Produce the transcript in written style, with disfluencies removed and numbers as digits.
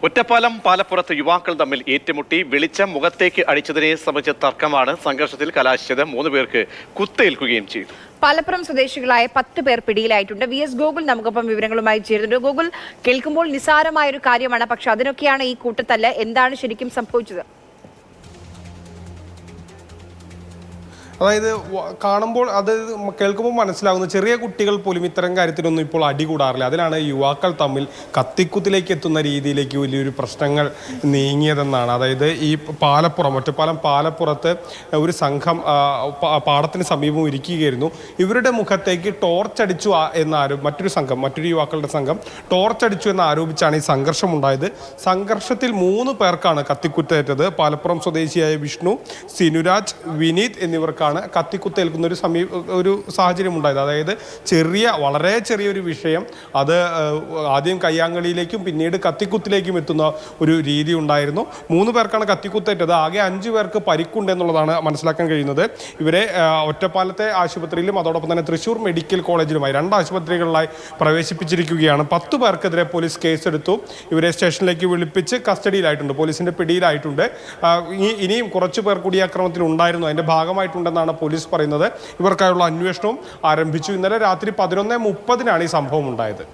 ഒറ്റപ്പാലം പാലപ്പുറത്ത് യുവാക്കൾ തമ്മിൽ ഏറ്റുമുട്ടി വെളിച്ചം മുഖത്തേക്ക് അടിച്ചതിനെ സംബന്ധിച്ച തർക്കമാണ് സംഘർഷത്തിൽ കലാശിച്ചത്. 3 പേർക്ക് കുത്തേൽക്കുകയും ചെയ്തു. പാലപ്പുറം സ്വദേശികളായ 10 പേർ പിടിയിലായിട്ടുണ്ട്. VS ഗോകുൽ നമുക്കൊപ്പം വിവരങ്ങളുമായി ചേരുന്നുണ്ട്. ഗോകുൽ, കേൾക്കുമ്പോൾ നിസ്സാരമായ ഒരു കാര്യമാണ്, പക്ഷെ അതിനൊക്കെയാണ് ഈ കൂട്ടത്തല്ല്. എന്താണ് ശരിക്കും സംഭവിച്ചത്? അതായത് കാണുമ്പോൾ അത് കേൾക്കുമ്പോൾ മനസ്സിലാകുന്നു, ചെറിയ കുട്ടികൾ പോലും ഇത്തരം കാര്യത്തിലൊന്നും ഇപ്പോൾ അടികൂടാറില്ല. അതിലാണ് യുവാക്കൾ തമ്മിൽ കത്തിക്കുത്തിലേക്ക് എത്തുന്ന രീതിയിലേക്ക് വലിയൊരു പ്രശ്നങ്ങൾ നീങ്ങിയതെന്നാണ്. അതായത് ഈ ഒറ്റപ്പാലം പാലപ്പുറത്ത് ഒരു സംഘം പാടത്തിന് സമീപം ഇരിക്കുകയായിരുന്നു. ഇവരുടെ മുഖത്തേക്ക് ടോർച്ചടിച്ചു മറ്റൊരു യുവാക്കളുടെ സംഘം ടോർച്ചടിച്ചു എന്ന് ആരോപിച്ചാണ് ഈ സംഘർഷം ഉണ്ടായത്. സംഘർഷത്തിൽ 3 പേർക്കാണ് കത്തിക്കുത്തേറ്റത്. പാലപ്പുറം സ്വദേശിയായ വിഷ്ണു, സിനുരാജ്, വിനീത് എന്നിവർക്കാണ് കത്തിക്കുത്തേൽക്കുന്ന ഒരു സാഹചര്യം ഉണ്ടായത്. അതായത് വളരെ ചെറിയൊരു വിഷയം അത് ആദ്യം കയ്യാങ്കളിയിലേക്കും പിന്നീട് കത്തിക്കുത്തിലേക്കും എത്തുന്ന ഒരു രീതി ഉണ്ടായിരുന്നു. 3 പേർക്കാണ് കത്തിക്കുത്തേറ്റത്. ആകെ 5 പേർക്ക് പരിക്കുണ്ട് എന്നുള്ളതാണ് മനസ്സിലാക്കാൻ കഴിയുന്നത്. ഇവരെ ഒറ്റപ്പാലത്തെ ആശുപത്രിയിലും അതോടൊപ്പം തന്നെ തൃശ്ശൂർ മെഡിക്കൽ കോളേജിലുമായി 2 ആശുപത്രികളിലായി പ്രവേശിപ്പിച്ചിരിക്കുകയാണ്. 10 പേർക്കെതിരെ പോലീസ് കേസെടുത്തു. ഇവരെ സ്റ്റേഷനിലേക്ക് വിളിപ്പിച്ച് കസ്റ്റഡിയിലായിട്ടുണ്ട്, പോലീസിന്റെ പിടിയിലായിട്ടുണ്ട്. ഇനിയും കുറച്ചു പേർ കൂടി അക്രമത്തിൽ ഉണ്ടായിരുന്നു, അതിന്റെ ഭാഗമായിട്ടുണ്ടെന്നാണ് പോലീസ് പറയുന്നത്. ഇവർക്കായുള്ള അന്വേഷണവും ആരംഭിച്ചു. ഇന്നലെ രാത്രി 11:30 ഈ സംഭവം ഉണ്ടായത്.